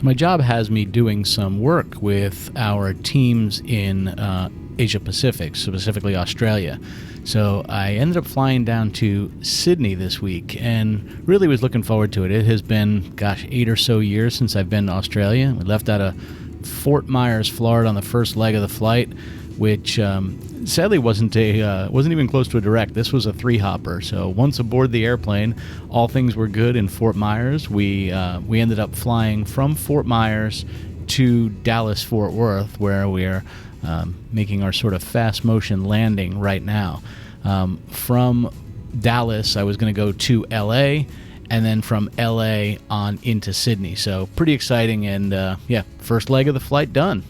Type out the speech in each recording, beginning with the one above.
So my job has me doing some work with our teams in Asia Pacific, specifically Australia. So I ended up flying down to Sydney this week and really was looking forward to it. It has been, 8 or so years since I've been to Australia. We left out of Fort Myers, Florida on the first leg of the flight, which sadly wasn't even close to a direct. This was a 3-hopper. So once aboard the airplane, all things were good in Fort Myers. We ended up flying from Fort Myers to Dallas Fort Worth, where we're making our sort of fast motion landing right now. From Dallas, I was going to go to LA, and then from LA on into Sydney. So pretty exciting, and first leg of the flight done.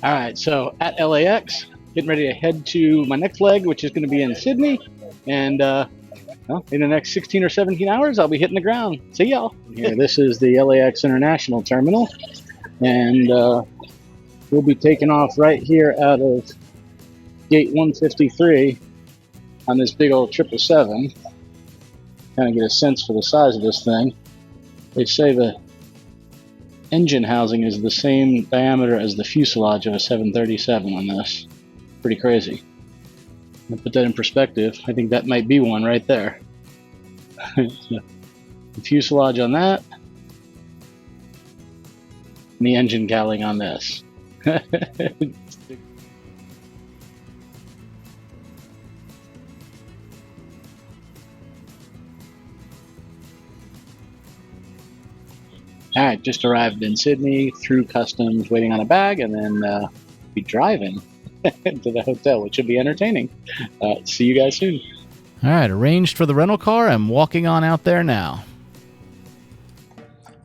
All right, so at LAX, getting ready to head to my next leg, which is going to be in Sydney, and in the next 16 or 17 hours, I'll be hitting the ground. See y'all. Here, this is the LAX International Terminal, and we'll be taking off right here out of gate 153 on this big old 777. Kind of get a sense for the size of this thing. They say the engine housing is the same diameter as the fuselage of a 737 on this. Pretty crazy. To put that in perspective, I think that might be one right there. The fuselage on that, and the engine cowling on this. All right, just arrived in Sydney, through customs, waiting on a bag, and then be driving to the hotel, which should be entertaining. See you guys soon. All right, arranged for the rental car. I'm walking on out there now.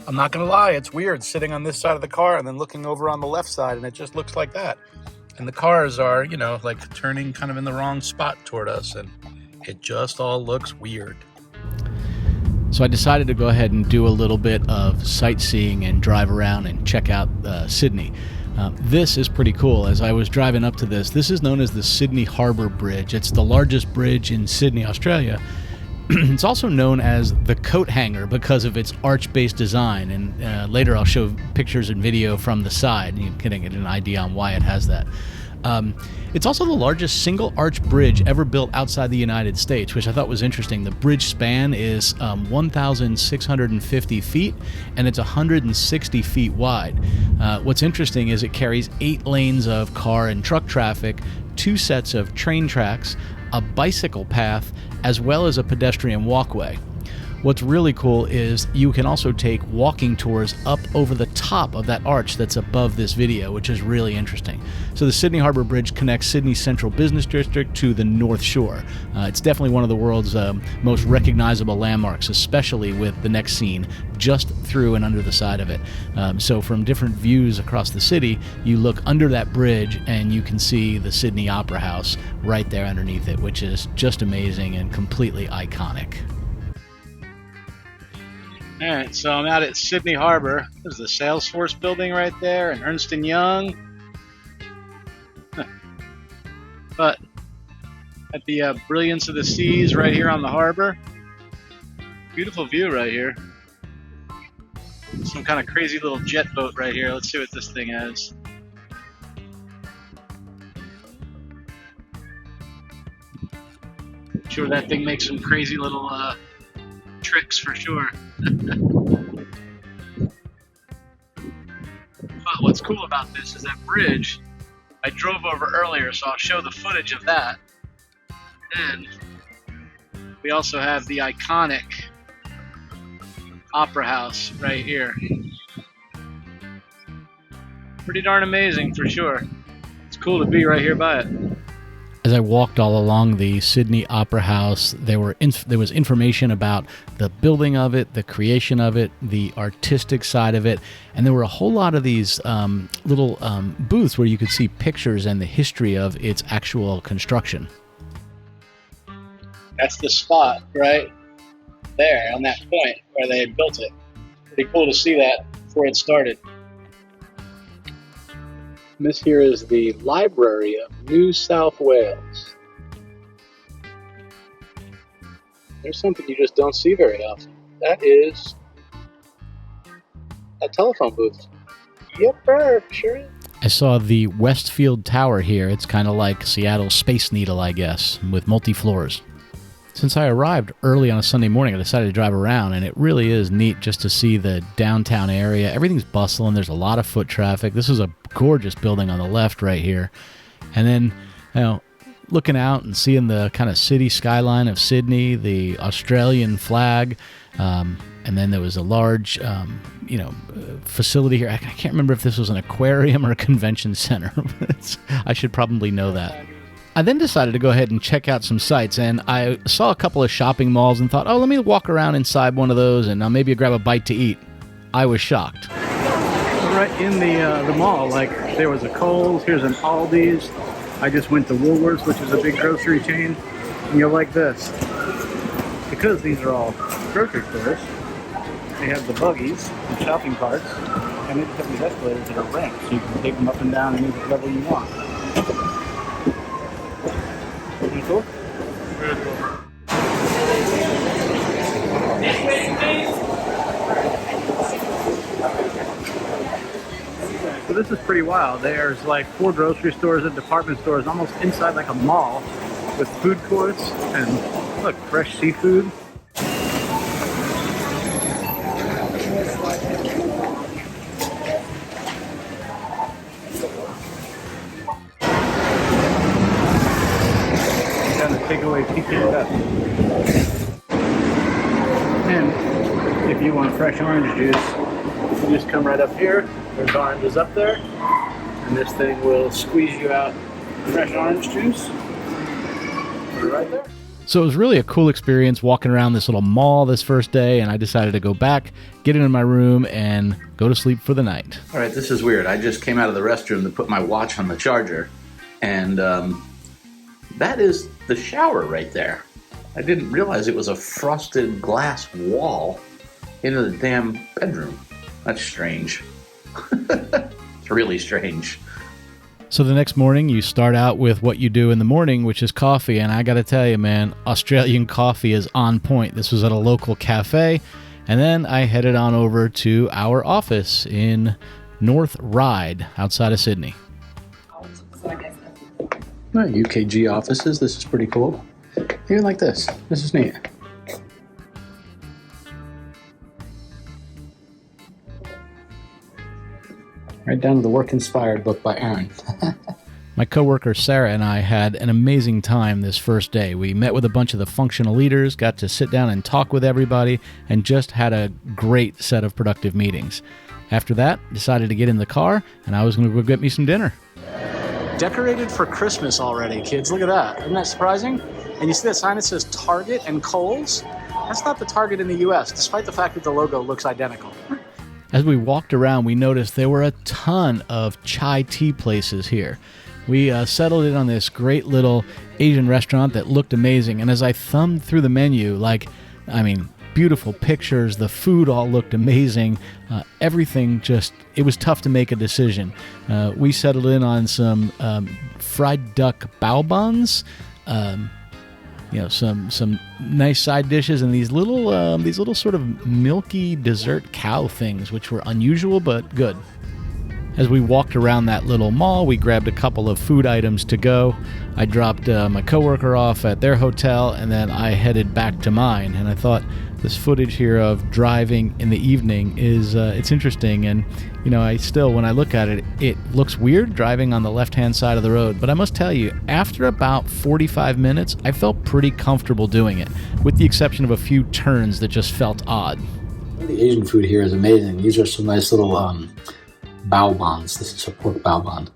I'm not going to lie, it's weird sitting on this side of the car and then looking over on the left side, and it just looks like that. And the cars are, like turning kind of in the wrong spot toward us, and it just all looks weird. So I decided to go ahead and do a little bit of sightseeing and drive around and check out Sydney. This is pretty cool. As I was driving up to this is known as the Sydney Harbour Bridge. It's the largest bridge in Sydney, Australia. It's also known as the coat hanger because of its arch-based design, and later I'll show pictures and video from the side, and you can get an idea on why it has that. It's also the largest single arch bridge ever built outside the United States, which I thought was interesting. The bridge span is 1,650 feet, and it's 160 feet wide. What's interesting is it carries 8 lanes of car and truck traffic, 2 sets of train tracks, a bicycle path, as well as a pedestrian walkway. What's really cool is you can also take walking tours up over the top of that arch that's above this video, which is really interesting. So the Sydney Harbour Bridge connects Sydney's central business district to the North Shore. It's definitely one of the world's most recognizable landmarks, especially with the next scene just through and under the side of it. So from different views across the city, you look under that bridge and you can see the Sydney Opera House right there underneath it, which is just amazing and completely iconic. All right, so I'm out at Sydney Harbour. There's the Salesforce building right there, and Ernst & Young. But at the brilliance of the seas right here on the harbor. Beautiful view right here. Some kind of crazy little jet boat right here. Let's see what this thing is. I'm sure that thing makes some crazy little tricks for sure. But what's cool about this is that bridge I drove over earlier, so I'll show the footage of that. And we also have the iconic Opera House right here. Pretty darn amazing for sure. It's cool to be right here by it. As I walked all along the Sydney Opera House, there was information about the building of it, the creation of it, the artistic side of it, and there were a whole lot of these little booths where you could see pictures and the history of its actual construction. That's the spot right there on that point where they had built it. Pretty cool to see that before it started. This here is the Library of New South Wales. There's something you just don't see very often. That is a telephone booth. Yep, sure is. I saw the Westfield Tower here. It's kind of like Seattle's Space Needle, I guess, with multi-floors. Since I arrived early on a Sunday morning, I decided to drive around, and it really is neat just to see the downtown area. Everything's bustling. There's a lot of foot traffic. This is a gorgeous building on the left right here. And then, looking out and seeing the kind of city skyline of Sydney, the Australian flag, and then there was a large, facility here. I can't remember if this was an aquarium or a convention center. I should probably know that. I then decided to go ahead and check out some sites, and I saw a couple of shopping malls and thought, let me walk around inside one of those and maybe grab a bite to eat. I was shocked. Right in the mall, like there was a Kohl's, here's an Aldi's. I just went to Woolworths, which is a big grocery chain, and you'll like this. Because these are all grocery stores, they have the buggies and shopping carts, and they just have these escalators that are ramped, so you can take them up and down any level you want. Pretty cool? Very cool. So this is pretty wild. There's like 4 grocery stores and department stores almost inside like a mall with food courts and look, fresh seafood. Takeaway pecan cup. And if you want fresh orange juice, you just come right up here. There's oranges up there, and this thing will squeeze you out fresh orange juice. Put it right there. So it was really a cool experience walking around this little mall this first day, and I decided to go back, get into my room, and go to sleep for the night. All right, this is weird. I just came out of the restroom to put my watch on the charger, and that is the shower right there. I didn't realize it was a frosted glass wall into the damn bedroom. That's strange. It's really strange. So the next morning, you start out with what you do in the morning, which is coffee. And I got to tell you, man, Australian coffee is on point. This was at a local cafe. And then I headed on over to our office in North Ryde, outside of Sydney. UKG offices. This is pretty cool. Even like this. This is neat. Right down to the Work Inspired book by Aaron. My coworker Sarah and I had an amazing time this first day. We met with a bunch of the functional leaders, got to sit down and talk with everybody, and just had a great set of productive meetings. After that, decided to get in the car, and I was going to go get me some dinner. Decorated for Christmas already, kids. Look at that. Isn't that surprising? And you see that sign that says Target and Kohl's? That's not the Target in the U.S., despite the fact that the logo looks identical. As we walked around, we noticed there were a ton of chai tea places here. We settled in on this great little Asian restaurant that looked amazing. And as I thumbed through the menu, beautiful pictures, the food all looked amazing. Everything it was tough to make a decision. We settled in on some fried duck bao buns, some nice side dishes, and these little sort of milky dessert cow things, which were unusual but good. As we walked around that little mall, we grabbed a couple of food items to go. I dropped my coworker off at their hotel, and then I headed back to mine. And I thought this footage here of driving in the evening is it's interesting. And I still, when I look at it, it looks weird driving on the left-hand side of the road. But I must tell you, after about 45 minutes, I felt pretty comfortable doing it, with the exception of a few turns that just felt odd. The Asian food here is amazing. These are some nice little bao buns. This is a pork bao bun.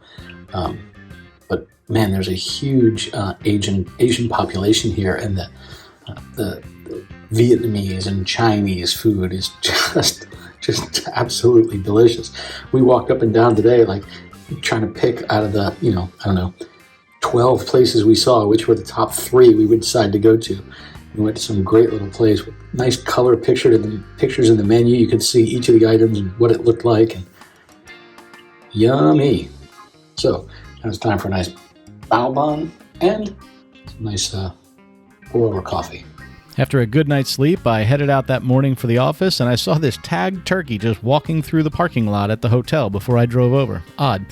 But man, there's a huge Asian population here, and the Vietnamese and Chinese food is just absolutely delicious. We walked up and down today, like trying to pick out of the 12 places we saw, which were the top 3 we would decide to go to. We went to some great little place with nice color pictures in the menu. You could see each of the items and what it looked like. And yummy. So now it's time for a nice bao bun and some nice pour-over coffee. After a good night's sleep, I headed out that morning for the office, and I saw this tagged turkey just walking through the parking lot at the hotel before I drove over. Odd.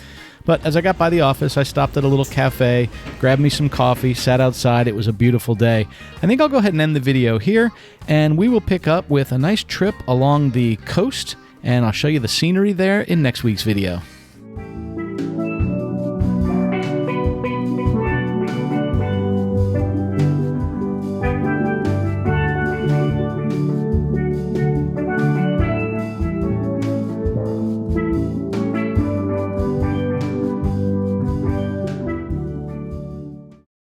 But as I got by the office, I stopped at a little cafe, grabbed me some coffee, sat outside. It was a beautiful day. I think I'll go ahead and end the video here, and we will pick up with a nice trip along the coast, and I'll show you the scenery there in next week's video.